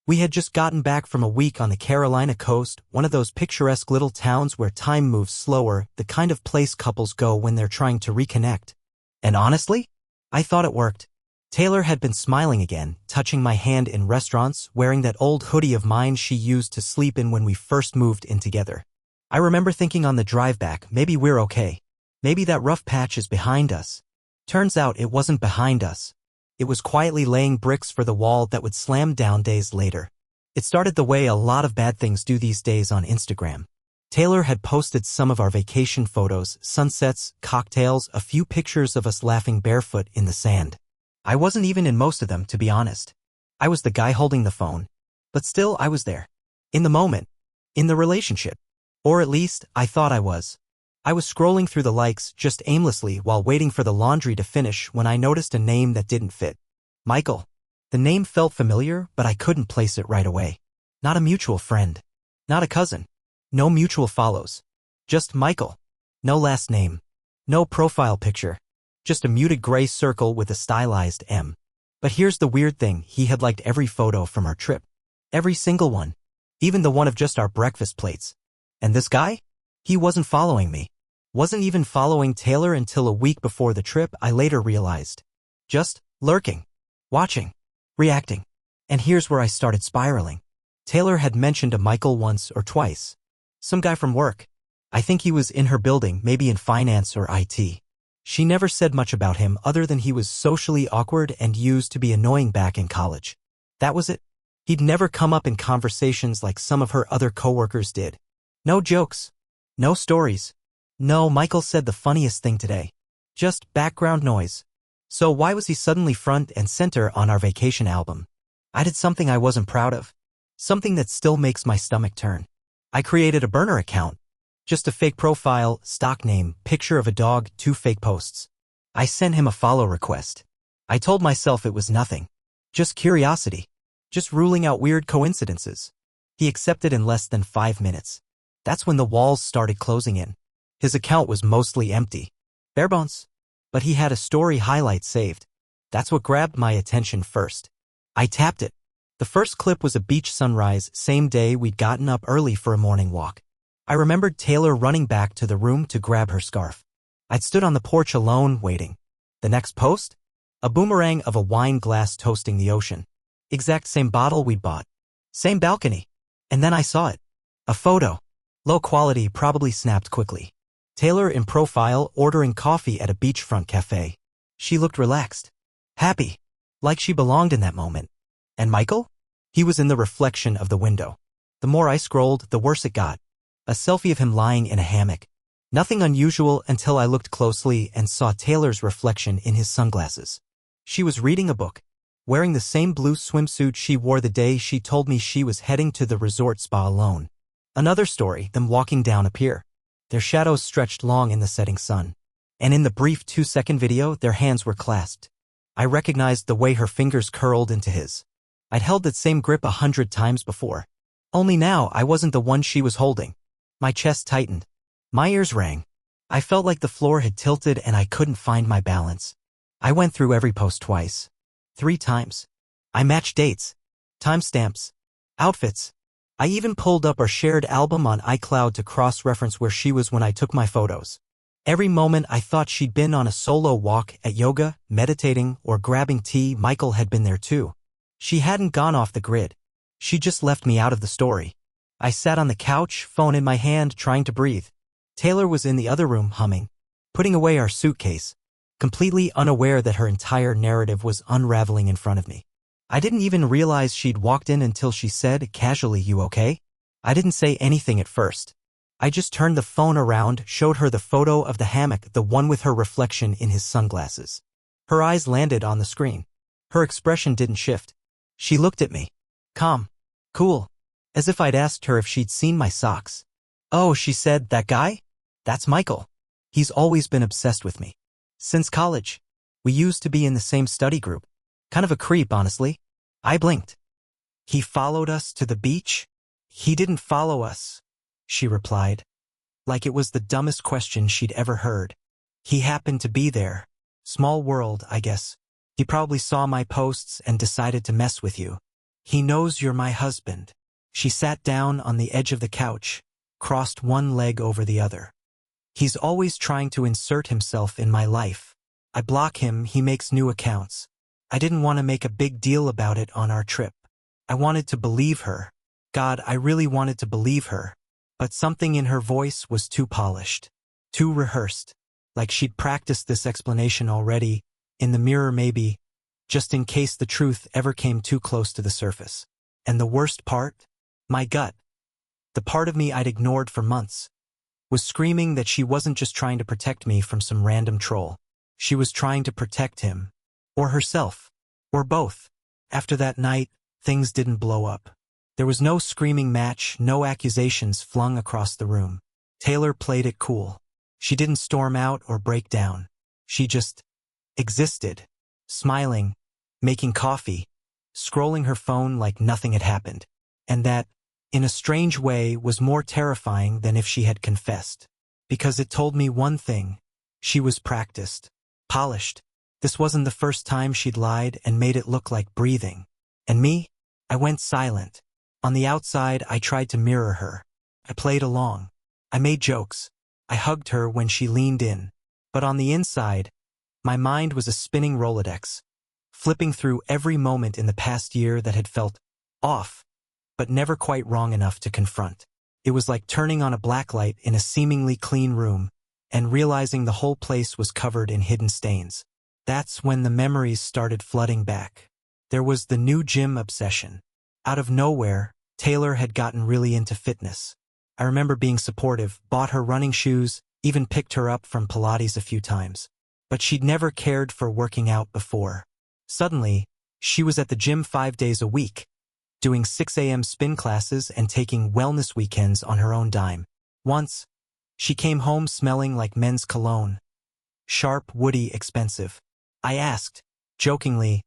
We had just gotten back from a week on the Carolina coast, one of those picturesque little towns where time moves slower, the kind of place couples go when they're trying to reconnect. And honestly, I thought it worked. Taylor had been smiling again, touching my hand in restaurants, wearing that old hoodie of mine she used to sleep in when we first moved in together. I remember thinking on the drive back, maybe we're okay. Maybe that rough patch is behind us. Turns out it wasn't behind us. It was quietly laying bricks for the wall that would slam down days later. It started the way a lot of bad things do these days on Instagram. Taylor had posted some of our vacation photos, sunsets, cocktails, a few pictures of us laughing barefoot in the sand. I wasn't even in most of them, to be honest. I was the guy holding the phone. But still, I was there. In the moment. In the relationship. Or at least, I thought I was. I was scrolling through the likes just aimlessly while waiting for the laundry to finish when I noticed a name that didn't fit. Michael. The name felt familiar, but I couldn't place it right away. Not a mutual friend. Not a cousin. No mutual follows. Just Michael. No last name. No profile picture. Just a muted gray circle with a stylized M. But here's the weird thing, he had liked every photo from our trip. Every single one. Even the one of just our breakfast plates. And this guy? He wasn't following me. Wasn't even following Taylor until a week before the trip, I later realized. Just lurking. Watching. Reacting. And here's where I started spiraling. Taylor had mentioned a Michael once or twice. Some guy from work. I think he was in her building, maybe in finance or IT. She never said much about him other than he was socially awkward and used to be annoying back in college. That was it. He'd never come up in conversations like some of her other coworkers did. No jokes. No stories. No, Michael said the funniest thing today. Just background noise. So why was he suddenly front and center on our vacation album? I did something I wasn't proud of. Something that still makes my stomach turn. I created a burner account. Just a fake profile, stock name, picture of a dog, 2 fake posts. I sent him a follow request. I told myself it was nothing. Just curiosity. Just ruling out weird coincidences. He accepted in less than 5 minutes. That's when the walls started closing in. His account was mostly empty. Bare bones. But he had a story highlight saved. That's what grabbed my attention first. I tapped it. The first clip was a beach sunrise, same day we'd gotten up early for a morning walk. I remembered Taylor running back to the room to grab her scarf. I'd stood on the porch alone, waiting. The next post? A boomerang of a wine glass toasting the ocean. Exact same bottle we'd bought. Same balcony. And then I saw it. A photo. Low quality, probably snapped quickly. Taylor in profile, ordering coffee at a beachfront cafe. She looked relaxed. Happy. Like she belonged in that moment. And Michael? He was in the reflection of the window. The more I scrolled, the worse it got. A selfie of him lying in a hammock. Nothing unusual until I looked closely and saw Taylor's reflection in his sunglasses. She was reading a book, wearing the same blue swimsuit she wore the day she told me she was heading to the resort spa alone. Another story, them walking down a pier. Their shadows stretched long in the setting sun. And in the brief 2-second video, their hands were clasped. I recognized the way her fingers curled into his. I'd held that same grip 100 times before. Only now I wasn't the one she was holding. My chest tightened. My ears rang. I felt like the floor had tilted and I couldn't find my balance. I went through every post twice. 3 times. I matched dates. Timestamps. Outfits. I even pulled up our shared album on iCloud to cross-reference where she was when I took my photos. Every moment I thought she'd been on a solo walk, at yoga, meditating, or grabbing tea, Michael had been there too. She hadn't gone off the grid. She just left me out of the story. I sat on the couch, phone in my hand, trying to breathe. Taylor was in the other room, humming, putting away our suitcase, completely unaware that her entire narrative was unraveling in front of me. I didn't even realize she'd walked in until she said, casually, "You okay?" I didn't say anything at first. I just turned the phone around, showed her the photo of the hammock, the one with her reflection in his sunglasses. Her eyes landed on the screen. Her expression didn't shift. She looked at me. Calm. Cool. As if I'd asked her if she'd seen my socks. "Oh," she said, "that guy? That's Michael. He's always been obsessed with me. Since college. We used to be in the same study group. Kind of a creep, honestly." I blinked. "He followed us to the beach?" "He didn't follow us," she replied. Like it was the dumbest question she'd ever heard. "He happened to be there. Small world, I guess. He probably saw my posts and decided to mess with you." He knows you're my husband. She sat down on the edge of the couch, crossed one leg over the other. He's always trying to insert himself in my life. I block him, he makes new accounts. I didn't want to make a big deal about it on our trip. I wanted to believe her. God, I really wanted to believe her. But something in her voice was too polished, too rehearsed, like she'd practiced this explanation already, in the mirror maybe, just in case the truth ever came too close to the surface. And the worst part? My gut, the part of me I'd ignored for months, was screaming that she wasn't just trying to protect me from some random troll. She was trying to protect him. Or herself. Or both. After that night, things didn't blow up. There was no screaming match, no accusations flung across the room. Taylor played it cool. She didn't storm out or break down. She just existed, smiling, making coffee, scrolling her phone like nothing had happened. And that, in a strange way, was more terrifying than if she had confessed. Because it told me one thing. She was practiced, polished. This wasn't the first time she'd lied and made it look like breathing. And me? I went silent. On the outside, I tried to mirror her. I played along. I made jokes. I hugged her when she leaned in. But on the inside, my mind was a spinning Rolodex, flipping through every moment in the past year that had felt off, but never quite wrong enough to confront. It was like turning on a blacklight in a seemingly clean room and realizing the whole place was covered in hidden stains. That's when the memories started flooding back. There was the new gym obsession. Out of nowhere, Taylor had gotten really into fitness. I remember being supportive, bought her running shoes, even picked her up from Pilates a few times. But she'd never cared for working out before. Suddenly, she was at the gym 5 days a week, doing 6 a.m. spin classes and taking wellness weekends on her own dime. Once, she came home smelling like men's cologne. Sharp, woody, expensive. I asked, jokingly,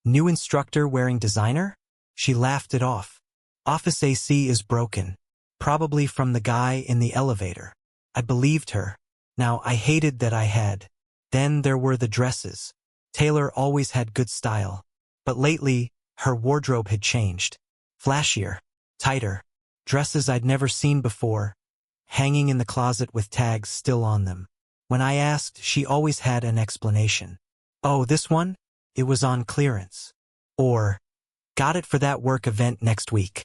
"New instructor wearing designer?" She laughed it off. "Office AC is broken. Probably from the guy in the elevator." I believed her. Now, I hated that I had. Then there were the dresses. Taylor always had good style. But lately, her wardrobe had changed. Flashier, tighter, dresses I'd never seen before, hanging in the closet with tags still on them. When I asked, she always had an explanation. "Oh, this one? It was on clearance." Or, "Got it for that work event next week."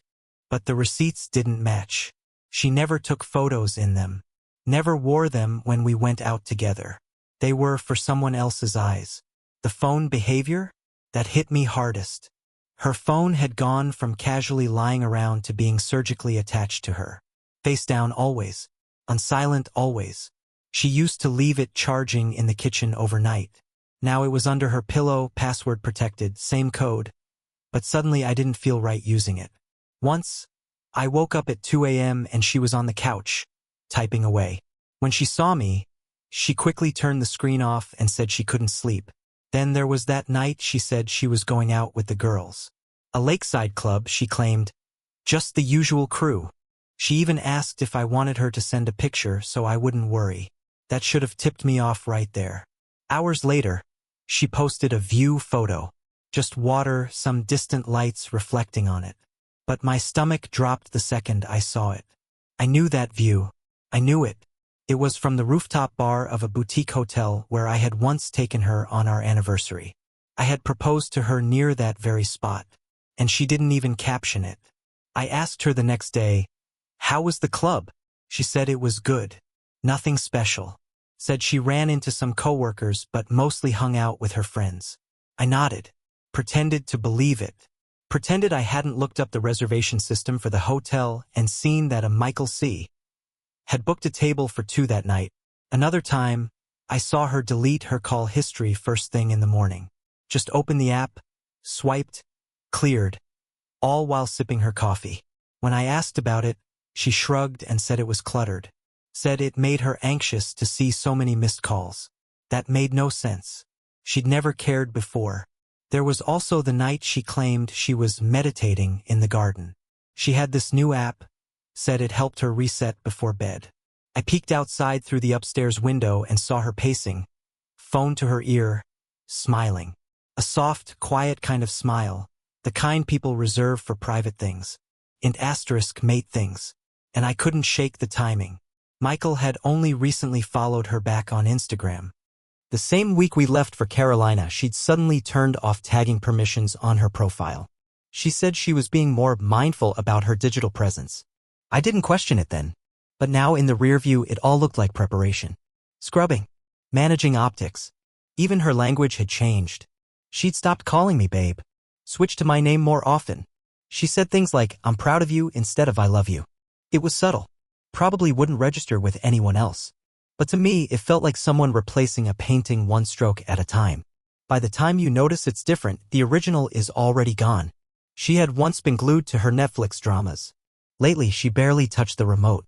But the receipts didn't match. She never took photos in them. Never wore them when we went out together. They were for someone else's eyes. The phone behavior? That hit me hardest. Her phone had gone from casually lying around to being surgically attached to her. Face down always. On silent always. She used to leave it charging in the kitchen overnight. Now it was under her pillow, password protected, same code. But suddenly I didn't feel right using it. Once, I woke up at 2 a.m. and she was on the couch, typing away. When she saw me, she quickly turned the screen off and said she couldn't sleep. Then there was that night she said she was going out with the girls. A lakeside club, she claimed. Just the usual crew. She even asked if I wanted her to send a picture so I wouldn't worry. That should have tipped me off right there. Hours later, she posted a view photo. Just water, some distant lights reflecting on it. But my stomach dropped the second I saw it. I knew that view. I knew it. It was from the rooftop bar of a boutique hotel where I had once taken her on our anniversary. I had proposed to her near that very spot, and she didn't even caption it. I asked her the next day, "How was the club?" She said it was good. Nothing special. Said she ran into some coworkers but mostly hung out with her friends. I nodded. Pretended to believe it. Pretended I hadn't looked up the reservation system for the hotel and seen that a Michael C. had booked a table for 2 that night. Another time, I saw her delete her call history first thing in the morning. Just opened the app, swiped, cleared, all while sipping her coffee. When I asked about it, she shrugged and said it was cluttered. Said it made her anxious to see so many missed calls. That made no sense. She'd never cared before. There was also the night she claimed she was meditating in the garden. She had this new app, said it helped her reset before bed. I peeked outside through the upstairs window and saw her pacing, phone to her ear, smiling. A soft, quiet kind of smile, The kind people reserve for private things. And mate things. And I couldn't shake the timing. Michael had only recently followed her back on Instagram. The same week we left for Carolina, she'd suddenly turned off tagging permissions on her profile. She said she was being more mindful about her digital presence. I didn't question it then. But now in the rear view it all looked like preparation. Scrubbing. Managing optics. Even her language had changed. She'd stopped calling me babe. Switched to my name more often. She said things like, I'm proud of you instead of I love you. It was subtle. Probably wouldn't register with anyone else. But to me, it felt like someone replacing a painting one stroke at a time. By the time you notice it's different, the original is already gone. She had once been glued to her Netflix dramas. Lately, she barely touched the remote.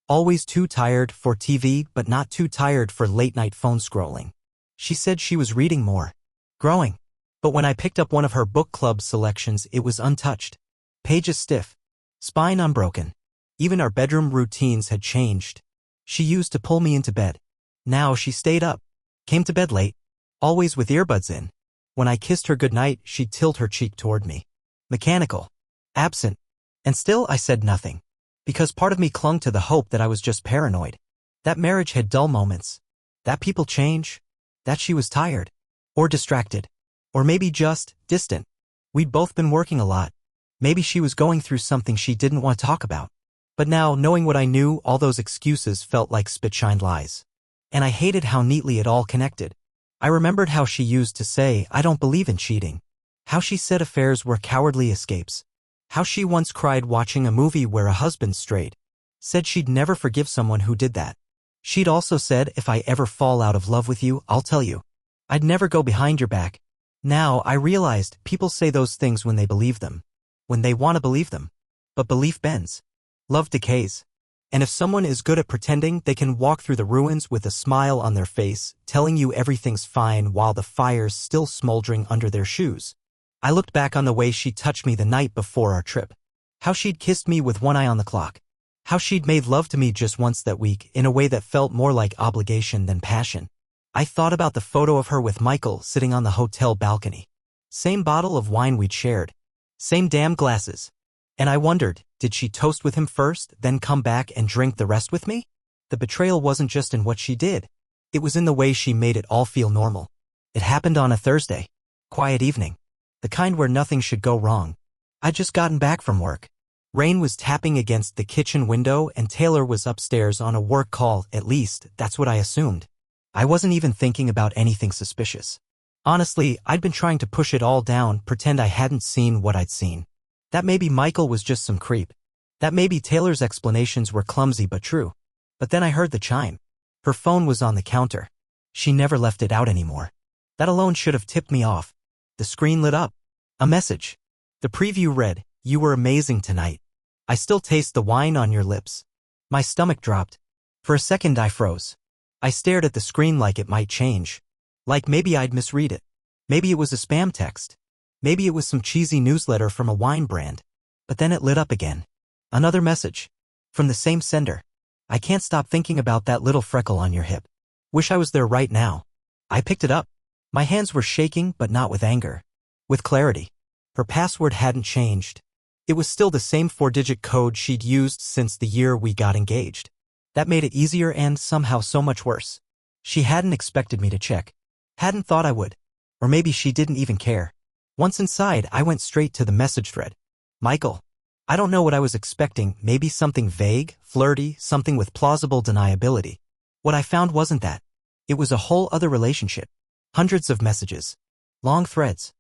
Always too tired for TV, but not too tired for late-night phone scrolling. She said she was reading more. Growing. But when I picked up one of her book club selections, it was untouched. Pages stiff. Spine unbroken. Even our bedroom routines had changed. She used to pull me into bed. Now she stayed up. Came to bed late. Always with earbuds in. When I kissed her goodnight, she'd tilt her cheek toward me. Mechanical. Absent. And still I said nothing. Because part of me clung to the hope that I was just paranoid. That marriage had dull moments. That people change. That she was tired. Or distracted. Or maybe just distant. We'd both been working a lot. Maybe she was going through something she didn't want to talk about. But now, knowing what I knew, all those excuses felt like spit-shined lies. And I hated how neatly it all connected. I remembered how she used to say, I don't believe in cheating. How she said affairs were cowardly escapes. How she once cried watching a movie where a husband strayed. Said she'd never forgive someone who did that. She'd also said, if I ever fall out of love with you, I'll tell you. I'd never go behind your back. Now, I realized people say those things when they believe them. When they want to believe them. But belief bends. Love decays. And if someone is good at pretending, they can walk through the ruins with a smile on their face, telling you everything's fine while the fire's still smoldering under their shoes. I looked back on the way she touched me the night before our trip. How she'd kissed me with one eye on the clock. How she'd made love to me just once that week in a way that felt more like obligation than passion. I thought about the photo of her with Michael sitting on the hotel balcony. Same bottle of wine we'd shared. Same damn glasses. And I wondered, did she toast with him first, then come back and drink the rest with me? The betrayal wasn't just in what she did. It was in the way she made it all feel normal. It happened on a Thursday. Quiet evening. The kind where nothing should go wrong. I'd just gotten back from work. Rain was tapping against the kitchen window and Taylor was upstairs on a work call, at least, that's what I assumed. I wasn't even thinking about anything suspicious. Honestly, I'd been trying to push it all down, pretend I hadn't seen what I'd seen. That maybe Michael was just some creep. That maybe Taylor's explanations were clumsy but true. But then I heard the chime. Her phone was on the counter. She never left it out anymore. That alone should have tipped me off. The screen lit up. A message. The preview read, "You were amazing tonight. I still taste the wine on your lips." My stomach dropped. For a second I froze. I stared at the screen like it might change. Like maybe I'd misread it. Maybe it was a spam text. Maybe it was some cheesy newsletter from a wine brand. But then it lit up again. Another message. From the same sender. I can't stop thinking about that little freckle on your hip. Wish I was there right now. I picked it up. My hands were shaking, but not with anger. With clarity. Her password hadn't changed. It was still the same 4-digit code she'd used since the year we got engaged. That made it easier and somehow so much worse. She hadn't expected me to check. Hadn't thought I would. Or maybe she didn't even care. Once inside, I went straight to the message thread. Michael. I don't know what I was expecting, maybe something vague, flirty, something with plausible deniability. What I found wasn't that. It was a whole other relationship. Hundreds of messages. Long threads.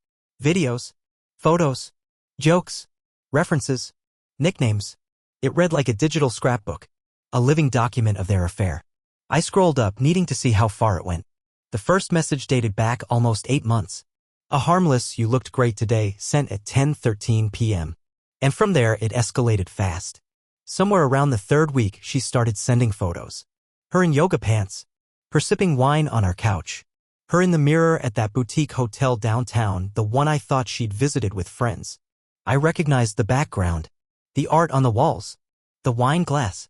Videos. Photos. Jokes. References. Nicknames. It read like a digital scrapbook. A living document of their affair. I scrolled up, needing to see how far it went. The first message dated back almost 8 months. A harmless, "You looked great today," sent at 10:13 p.m. And from there, it escalated fast. Somewhere around the 3rd week, she started sending photos. Her in yoga pants. Her sipping wine on our couch. Her in the mirror at that boutique hotel downtown, the one I thought she'd visited with friends. I recognized the background. The art on the walls. The wine glass.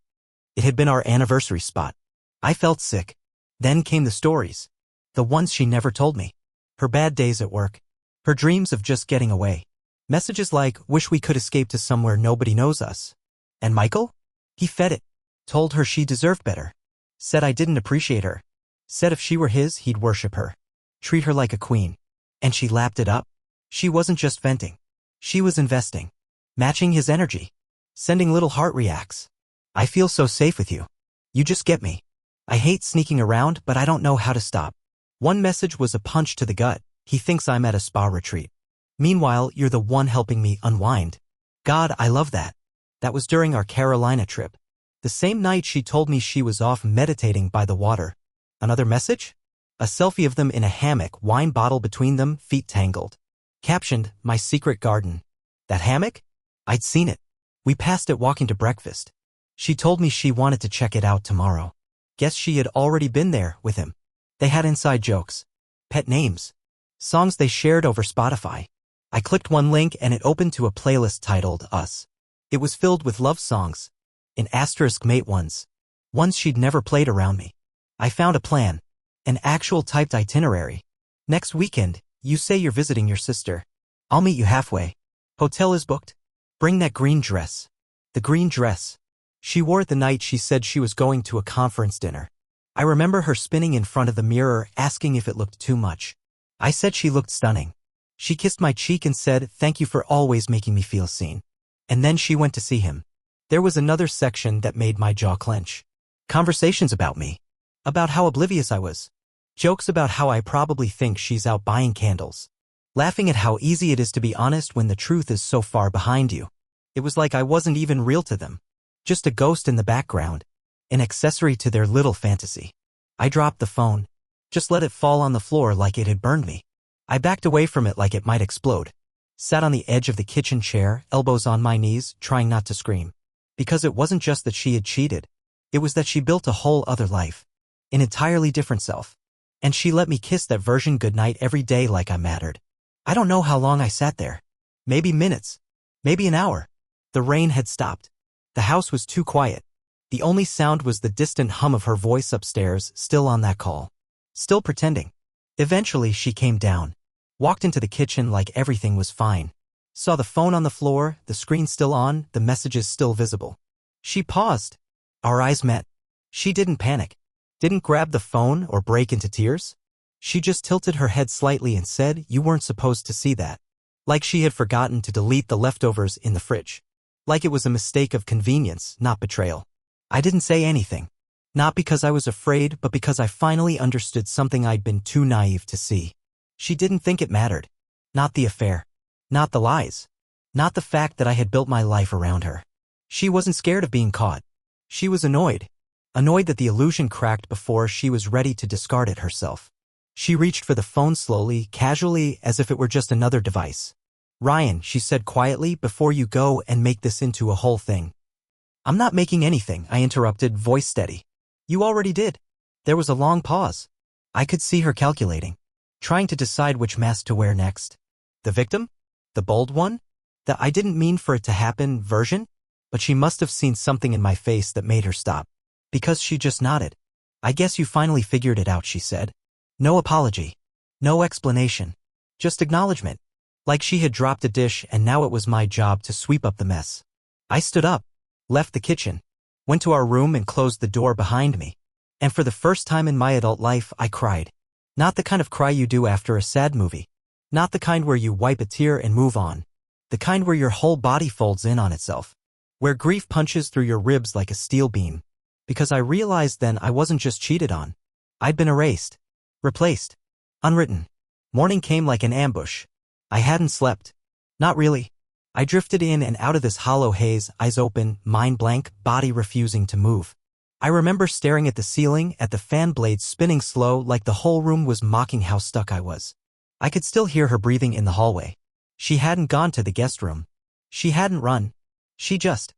It had been our anniversary spot. I felt sick. Then came the stories. The ones she never told me. Her bad days at work. Her dreams of just getting away. Messages like, wish we could escape to somewhere nobody knows us. And Michael? He fed it. Told her she deserved better. Said I didn't appreciate her. Said if she were his, he'd worship her. Treat her like a queen. And she lapped it up. She wasn't just venting. She was investing. Matching his energy. Sending little heart reacts. I feel so safe with you. You just get me. I hate sneaking around, but I don't know how to stop. One message was a punch to the gut. He thinks I'm at a spa retreat. Meanwhile, you're the one helping me unwind. God, I love that. That was during our Carolina trip. The same night she told me she was off meditating by the water. Another message? A selfie of them in a hammock, wine bottle between them, feet tangled. Captioned, my secret garden. That hammock? I'd seen it. We passed it walking to breakfast. She told me she wanted to check it out tomorrow. Guess she had already been there with him. They had inside jokes. Pet names. Songs they shared over Spotify. I clicked one link and it opened to a playlist titled Us. It was filled with love songs. In asterisk mate ones. Ones she'd never played around me. I found a plan. An actual typed itinerary. Next weekend, you say you're visiting your sister. I'll meet you halfway. Hotel is booked. Bring that green dress. The green dress. She wore it the night she said she was going to a conference dinner. I remember her spinning in front of the mirror, asking if it looked too much. I said she looked stunning. She kissed my cheek and said, thank you for always making me feel seen. And then she went to see him. There was another section that made my jaw clench. Conversations about me. About how oblivious I was. Jokes about how I probably think she's out buying candles. Laughing at how easy it is to be honest when the truth is so far behind you. It was like I wasn't even real to them. Just a ghost in the background. An accessory to their little fantasy. I dropped the phone. Just let it fall on the floor like it had burned me. I backed away from it like it might explode. Sat on the edge of the kitchen chair, elbows on my knees, trying not to scream. Because it wasn't just that she had cheated. It was that she built a whole other life. An entirely different self. And she let me kiss that version goodnight every day like I mattered. I don't know how long I sat there. Maybe minutes. Maybe an hour. The rain had stopped. The house was too quiet. The only sound was the distant hum of her voice upstairs, still on that call. Still pretending. Eventually she came down. Walked into the kitchen like everything was fine. Saw the phone on the floor, the screen still on, the messages still visible. She paused. Our eyes met. She didn't panic. Didn't grab the phone or break into tears. She just tilted her head slightly and said, you weren't supposed to see that. Like she had forgotten to delete the leftovers in the fridge. Like it was a mistake of convenience, not betrayal. I didn't say anything. Not because I was afraid, but because I finally understood something I'd been too naive to see. She didn't think it mattered. Not the affair. Not the lies. Not the fact that I had built my life around her. She wasn't scared of being caught. She was annoyed. Annoyed that the illusion cracked before she was ready to discard it herself. She reached for the phone slowly, casually, as if it were just another device. Ryan, she said quietly, before you go and make this into a whole thing. I'm not making anything, I interrupted, voice steady. You already did. There was a long pause. I could see her calculating. Trying to decide which mask to wear next. The victim? The bold one? The I didn't mean for it to happen version? But she must have seen something in my face that made her stop. Because she just nodded. I guess you finally figured it out, she said. No apology. No explanation. Just acknowledgement. Like she had dropped a dish and now it was my job to sweep up the mess. I stood up. Left the kitchen. Went to our room and closed the door behind me. And for the first time in my adult life, I cried. Not the kind of cry you do after a sad movie. Not the kind where you wipe a tear and move on. The kind where your whole body folds in on itself. Where grief punches through your ribs like a steel beam. Because I realized then I wasn't just cheated on. I'd been erased. Replaced. Unwritten. Morning came like an ambush. I hadn't slept. Not really. I drifted in and out of this hollow haze, eyes open, mind blank, body refusing to move. I remember staring at the ceiling, at the fan blades spinning slow like the whole room was mocking how stuck I was. I could still hear her breathing in the hallway. She hadn't gone to the guest room. She hadn't run. She just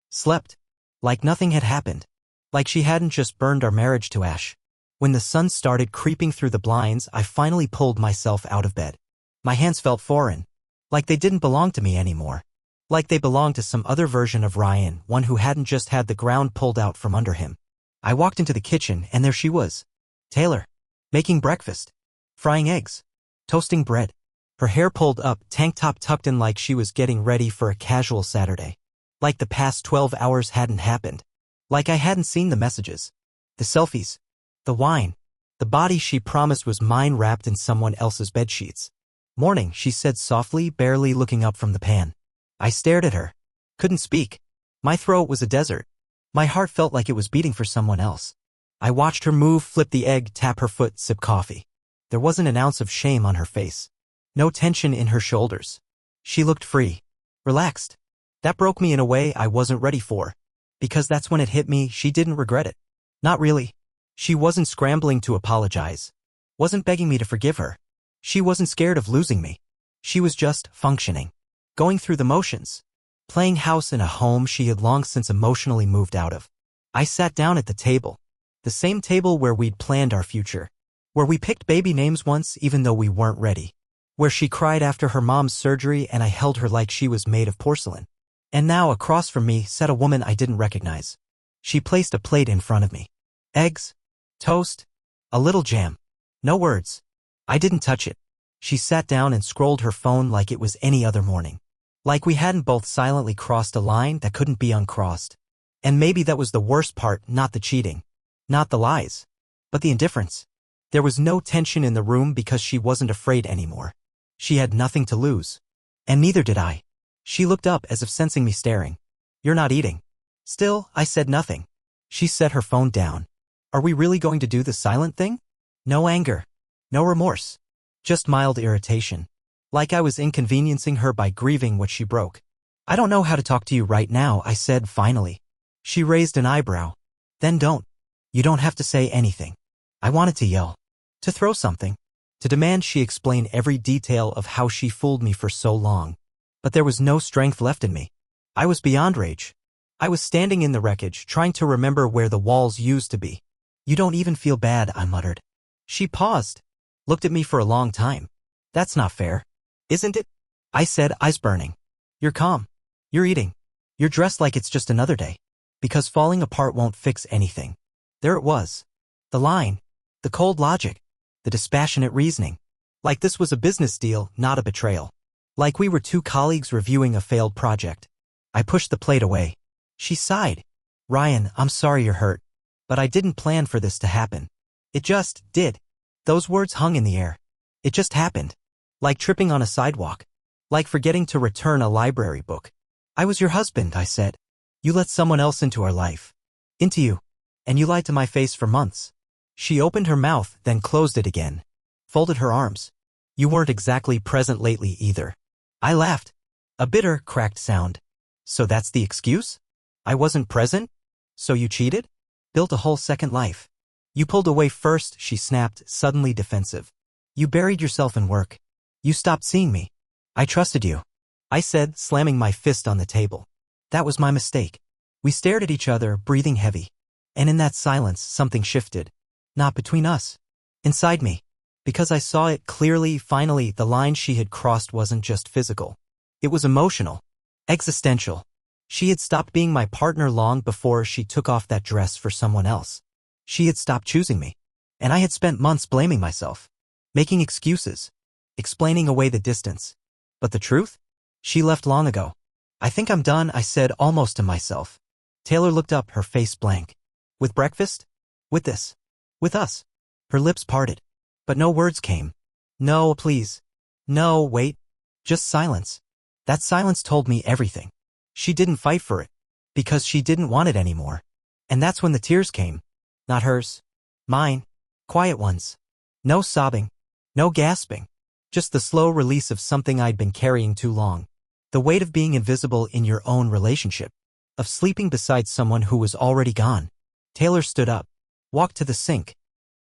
slept. Like nothing had happened. Like she hadn't just burned our marriage to ash. When the sun started creeping through the blinds, I finally pulled myself out of bed. My hands felt foreign. Like they didn't belong to me anymore. Like they belonged to some other version of Ryan, one who hadn't just had the ground pulled out from under him. I walked into the kitchen and there she was. Taylor. Making breakfast. Frying eggs. Toasting bread. Her hair pulled up, tank top tucked in like she was getting ready for a casual Saturday. Like the past 12 hours hadn't happened. Like I hadn't seen the messages. The selfies. The wine. The body she promised was mine wrapped in someone else's bedsheets. Morning, she said softly, barely looking up from the pan. I stared at her. Couldn't speak. My throat was a desert. My heart felt like it was beating for someone else. I watched her move, flip the egg, tap her foot, sip coffee. There wasn't an ounce of shame on her face. No tension in her shoulders. She looked free. Relaxed. That broke me in a way I wasn't ready for. Because that's when it hit me, she didn't regret it. Not really. She wasn't scrambling to apologize. Wasn't begging me to forgive her. She wasn't scared of losing me. She was just functioning. Going through the motions. Playing house in a home she had long since emotionally moved out of. I sat down at the table. The same table where we'd planned our future. Where we picked baby names once even though we weren't ready. Where she cried after her mom's surgery and I held her like she was made of porcelain. And now across from me sat a woman I didn't recognize. She placed a plate in front of me. Eggs. Toast. A little jam. No words. I didn't touch it. She sat down and scrolled her phone like it was any other morning. Like we hadn't both silently crossed a line that couldn't be uncrossed. And maybe that was the worst part, not the cheating. Not the lies. But the indifference. There was no tension in the room because she wasn't afraid anymore. She had nothing to lose. And neither did I. She looked up as if sensing me staring. You're not eating. Still, I said nothing. She set her phone down. Are we really going to do the silent thing? No anger. No remorse. Just mild irritation. Like I was inconveniencing her by grieving what she broke. I don't know how to talk to you right now, I said finally. She raised an eyebrow. Then don't. You don't have to say anything. I wanted to yell. To throw something. To demand she explain every detail of how she fooled me for so long. But there was no strength left in me. I was beyond rage. I was standing in the wreckage, trying to remember where the walls used to be. You don't even feel bad, I muttered. She paused. Looked at me for a long time. That's not fair. Isn't it? I said, eyes burning. You're calm. You're eating. You're dressed like it's just another day. Because falling apart won't fix anything. There it was. The line. The cold logic. The dispassionate reasoning. Like this was a business deal, not a betrayal. Like we were two colleagues reviewing a failed project. I pushed the plate away. She sighed. Ryan, I'm sorry you're hurt. But I didn't plan for this to happen. It just did. Those words hung in the air. It just happened. Like tripping on a sidewalk. Like forgetting to return a library book. I was your husband, I said. You let someone else into our life. Into you. And you lied to my face for months. She opened her mouth, then closed it again. Folded her arms. You weren't exactly present lately either. I laughed. A bitter, cracked sound. So that's the excuse? I wasn't present? So you cheated? Built a whole second life. You pulled away first, she snapped, suddenly defensive. You buried yourself in work. You stopped seeing me. I trusted you. I said, slamming my fist on the table. That was my mistake. We stared at each other, breathing heavy. And in that silence, something shifted. Not between us. Inside me. Because I saw it clearly, finally, the line she had crossed wasn't just physical. It was emotional. Existential. She had stopped being my partner long before she took off that dress for someone else. She had stopped choosing me. And I had spent months blaming myself. Making excuses. Explaining away the distance. But the truth? She left long ago. I think I'm done, I said almost to myself. Taylor looked up, her face blank. With breakfast? With this? With us? Her lips parted. But no words came. No, please. No, wait. Just silence. That silence told me everything. She didn't fight for it. Because she didn't want it anymore. And that's when the tears came. Not hers. Mine. Quiet ones. No sobbing. No gasping. Just the slow release of something I'd been carrying too long. The weight of being invisible in your own relationship. Of sleeping beside someone who was already gone. Taylor stood up. Walked to the sink.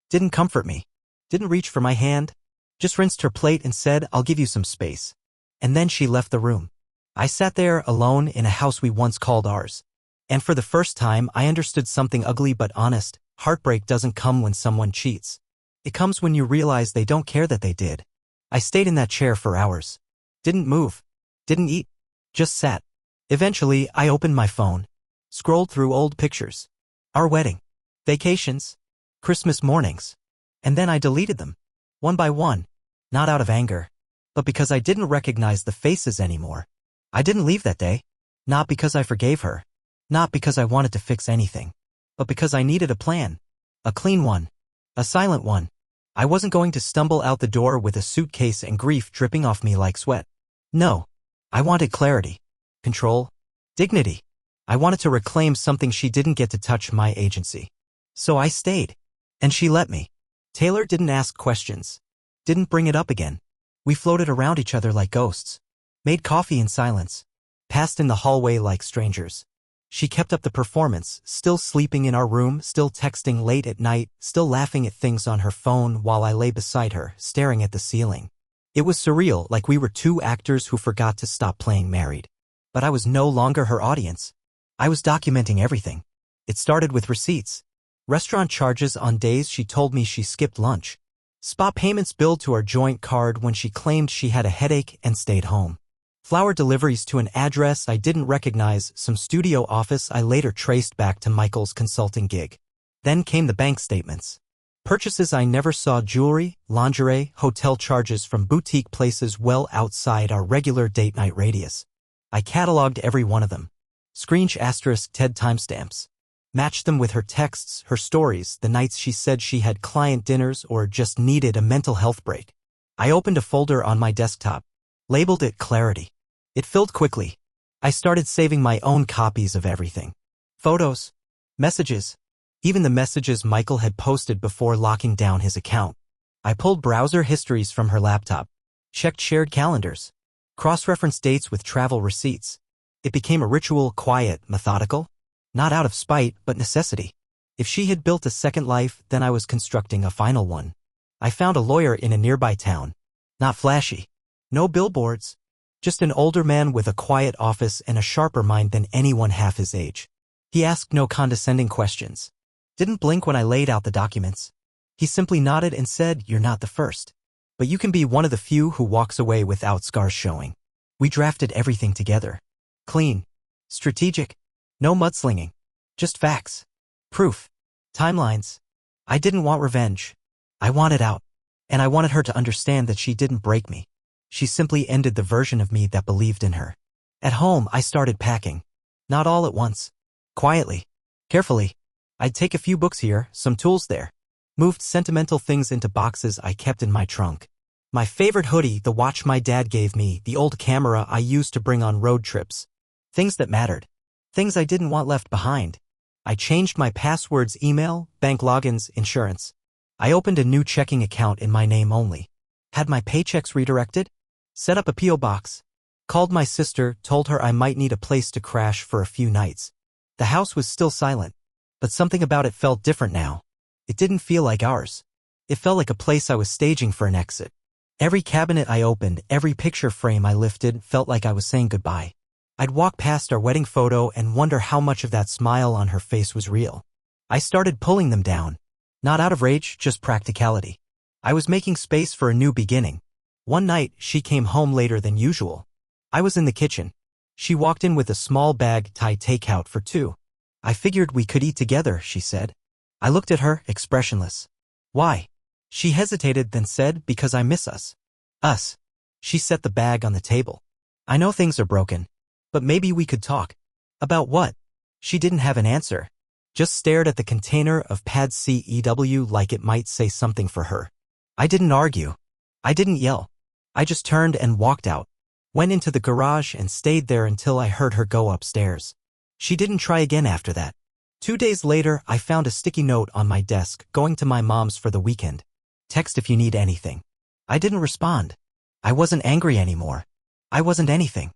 Didn't comfort me. Didn't reach for my hand. Just rinsed her plate and said, I'll give you some space. And then she left the room. I sat there alone in a house we once called ours. And for the first time I understood something ugly but honest. Heartbreak doesn't come when someone cheats. It comes when you realize they don't care that they did. I stayed in that chair for hours. Didn't move. Didn't eat. Just sat. Eventually, I opened my phone. Scrolled through old pictures. Our wedding. Vacations. Christmas mornings. And then I deleted them. One by one. Not out of anger. but because I didn't recognize the faces anymore. I didn't leave that day. Not because I forgave her. Not because I wanted to fix anything. But because I needed a plan. A clean one. A silent one. I wasn't going to stumble out the door with a suitcase and grief dripping off me like sweat. No. I wanted clarity. Control. Dignity. I wanted to reclaim something she didn't get to touch, my agency. So I stayed. And she let me. Taylor didn't ask questions. Didn't bring it up again. We floated around each other like ghosts. Made coffee in silence. Passed in the hallway like strangers. She kept up the performance, still sleeping in our room, still texting late at night, still laughing at things on her phone while I lay beside her, staring at the ceiling. It was surreal, like we were two actors who forgot to stop playing married. But I was no longer her audience. I was documenting everything. It started with receipts. Restaurant charges on days she told me she skipped lunch. Spa payments billed to our joint card when she claimed she had a headache and stayed home. Flower deliveries to an address I didn't recognize, some studio office I later traced back to Michael's consulting gig. Then came the bank statements. Purchases I never saw, jewelry, lingerie, hotel charges from boutique places well outside our regular date night radius. I cataloged every one of them. ** TED timestamps. Matched them with her texts, her stories, the nights she said she had client dinners or just needed a mental health break. I opened a folder on my desktop. Labeled it Clarity. It filled quickly. I started saving my own copies of everything. Photos. Messages. Even the messages Michael had posted before locking down his account. I pulled browser histories from her laptop. Checked shared calendars. Cross-referenced dates with travel receipts. It became a ritual, quiet, methodical. Not out of spite, but necessity. If she had built a second life, then I was constructing a final one. I found a lawyer in a nearby town. Not flashy. No billboards. Just an older man with a quiet office and a sharper mind than anyone half his age. He asked no condescending questions. Didn't blink when I laid out the documents. He simply nodded and said, "You're not the first. But you can be one of the few who walks away without scars showing." We drafted everything together. Clean. Strategic. No mudslinging. Just facts. Proof. Timelines. I didn't want revenge. I wanted out. And I wanted her to understand that she didn't break me. She simply ended the version of me that believed in her. At home, I started packing. Not all at once. Quietly. Carefully. I'd take a few books here, some tools there. Moved sentimental things into boxes I kept in my trunk. My favorite hoodie, the watch my dad gave me, the old camera I used to bring on road trips. Things that mattered. Things I didn't want left behind. I changed my passwords, email, bank logins, insurance. I opened a new checking account in my name only. Had my paychecks redirected. Set up a P.O. box. Called my sister, told her I might need a place to crash for a few nights. The house was still silent. But something about it felt different now. It didn't feel like ours. It felt like a place I was staging for an exit. Every cabinet I opened, every picture frame I lifted felt like I was saying goodbye. I'd walk past our wedding photo and wonder how much of that smile on her face was real. I started pulling them down. Not out of rage, just practicality. I was making space for a new beginning. One night, she came home later than usual. I was in the kitchen. She walked in with a small bag, Thai takeout for two. I figured we could eat together, she said. I looked at her, expressionless. Why? She hesitated, then said, because I miss us. Us. She set the bag on the table. I know things are broken. But maybe we could talk. About what? She didn't have an answer. Just stared at the container of pad CEW like it might say something for her. I didn't argue. I didn't yell. I just turned and walked out. Went into the garage and stayed there until I heard her go upstairs. She didn't try again after that. 2 days later, I found a sticky note on my desk, going to my mom's for the weekend. Text if you need anything. I didn't respond. I wasn't angry anymore. I wasn't anything.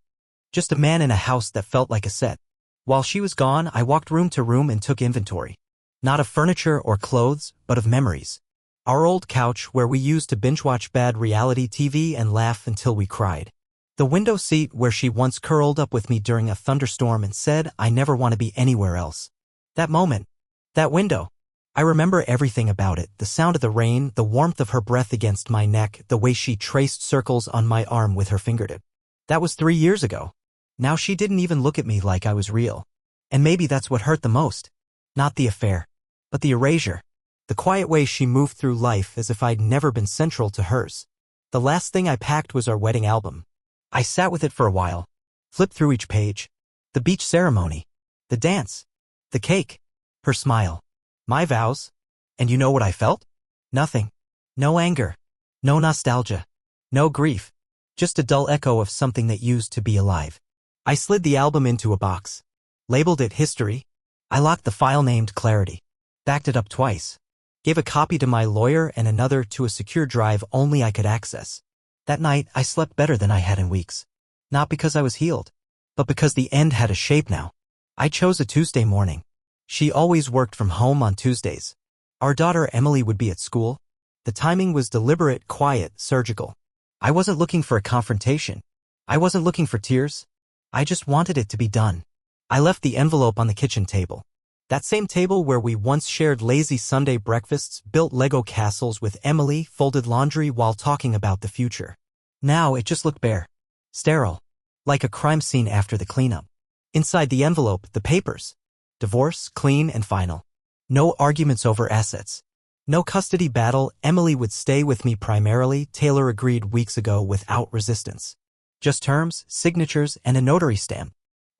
Just a man in a house that felt like a set. While she was gone, I walked room to room and took inventory. Not of furniture or clothes, but of memories. Our old couch where we used to binge-watch bad reality TV and laugh until we cried. The window seat where she once curled up with me during a thunderstorm and said, "I never want to be anywhere else." That moment. That window. I remember everything about it, the sound of the rain, the warmth of her breath against my neck, the way she traced circles on my arm with her fingertip. That was 3 years ago. Now she didn't even look at me like I was real. And maybe that's what hurt the most. Not the affair, but the erasure. The quiet way she moved through life as if I'd never been central to hers. The last thing I packed was our wedding album. I sat with it for a while, flipped through each page. The beach ceremony, the dance, the cake, her smile, my vows. And you know what I felt? Nothing. No anger. No nostalgia. No grief. Just a dull echo of something that used to be alive. I slid the album into a box. Labeled it History. I locked the file named Clarity. Backed it up twice. Gave a copy to my lawyer and another to a secure drive only I could access. That night, I slept better than I had in weeks. Not because I was healed, but because the end had a shape now. I chose a Tuesday morning. She always worked from home on Tuesdays. Our daughter Emily would be at school. The timing was deliberate, quiet, surgical. I wasn't looking for a confrontation. I wasn't looking for tears. I just wanted it to be done. I left the envelope on the kitchen table. That same table where we once shared lazy Sunday breakfasts, built Lego castles with Emily, folded laundry while talking about the future. Now it just looked bare. Sterile. Like a crime scene after the cleanup. Inside the envelope, the papers. Divorce, clean and final. No arguments over assets. No custody battle. Emily would stay with me primarily, Taylor agreed weeks ago without resistance. Just terms, signatures, and a notary stamp.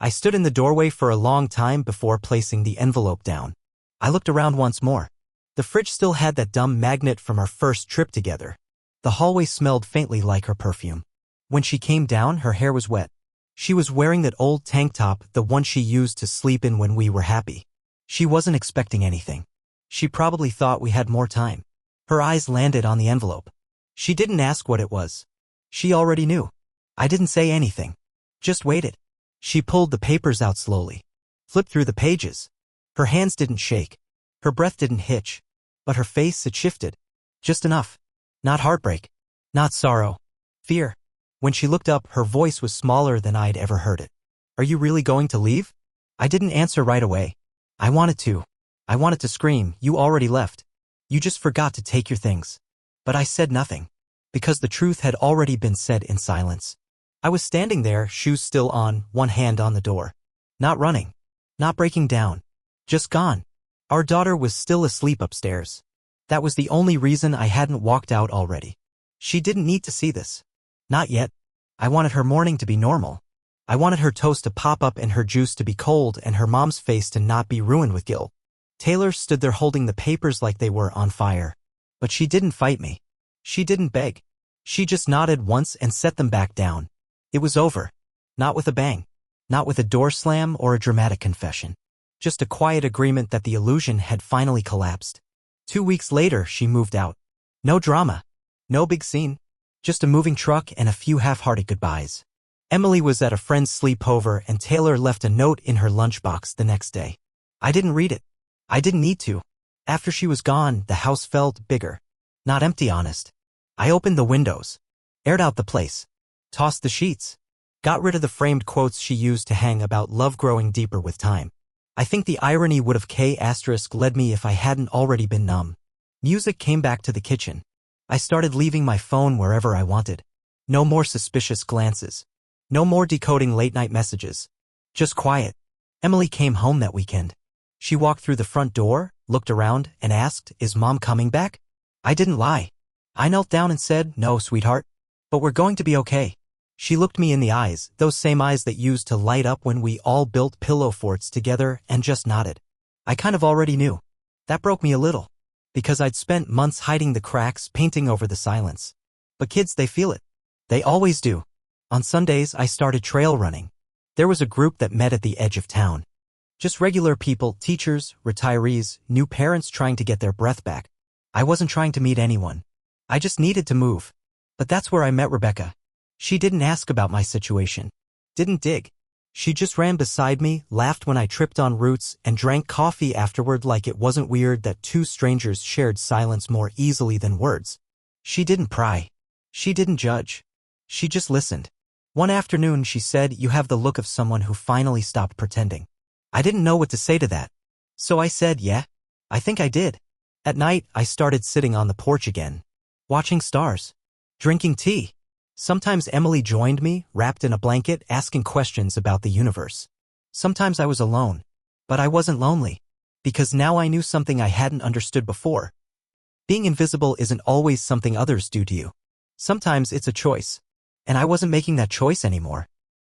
I stood in the doorway for a long time before placing the envelope down. I looked around once more. The fridge still had that dumb magnet from our first trip together. The hallway smelled faintly like her perfume. When she came down, her hair was wet. She was wearing that old tank top, the one she used to sleep in when we were happy. She wasn't expecting anything. She probably thought we had more time. Her eyes landed on the envelope. She didn't ask what it was. She already knew. I didn't say anything. Just waited. She pulled the papers out slowly. Flipped through the pages. Her hands didn't shake. Her breath didn't hitch. But her face, it shifted. Just enough. Not heartbreak. Not sorrow. Fear. When she looked up, her voice was smaller than I'd ever heard it. Are you really going to leave? I didn't answer right away. I wanted to. I wanted to scream, you already left. You just forgot to take your things. But I said nothing. Because the truth had already been said in silence. I was standing there, shoes still on, one hand on the door. Not running. Not breaking down. Just gone. Our daughter was still asleep upstairs. That was the only reason I hadn't walked out already. She didn't need to see this. Not yet. I wanted her morning to be normal. I wanted her toast to pop up and her juice to be cold and her mom's face to not be ruined with guilt. Taylor stood there holding the papers like they were on fire. But she didn't fight me. She didn't beg. She just nodded once and set them back down. It was over. Not with a bang. Not with a door slam or a dramatic confession. Just a quiet agreement that the illusion had finally collapsed. 2 weeks later, she moved out. No drama. No big scene. Just a moving truck and a few half-hearted goodbyes. Emily was at a friend's sleepover and Taylor left a note in her lunchbox the next day. I didn't read it. I didn't need to. After she was gone, the house felt bigger. Not empty, honest. I opened the windows. Aired out the place. Tossed the sheets. Got rid of the framed quotes she used to hang about love growing deeper with time. I think the irony would have led me if I hadn't already been numb. Music came back to the kitchen. I started leaving my phone wherever I wanted. No more suspicious glances. No more decoding late-night messages. Just quiet. Emily came home that weekend. She walked through the front door, looked around, and asked, "Is Mom coming back?" I didn't lie. I knelt down and said, "No, sweetheart. But we're going to be okay." She looked me in the eyes, those same eyes that used to light up when we all built pillow forts together, and just nodded. I kind of already knew. That broke me a little. Because I'd spent months hiding the cracks, painting over the silence. But kids, they feel it. They always do. On Sundays, I started trail running. There was a group that met at the edge of town. Just regular people, teachers, retirees, new parents trying to get their breath back. I wasn't trying to meet anyone. I just needed to move. But that's where I met Rebecca. She didn't ask about my situation. Didn't dig. She just ran beside me, laughed when I tripped on roots, and drank coffee afterward like it wasn't weird that two strangers shared silence more easily than words. She didn't pry. She didn't judge. She just listened. One afternoon she said, "You have the look of someone who finally stopped pretending." I didn't know what to say to that. So I said, "Yeah, I think I did." At night, I started sitting on the porch again. Watching stars. Drinking tea. Sometimes Emily joined me, wrapped in a blanket, asking questions about the universe. Sometimes I was alone. But I wasn't lonely. Because now I knew something I hadn't understood before. Being invisible isn't always something others do to you. Sometimes it's a choice. And I wasn't making that choice anymore.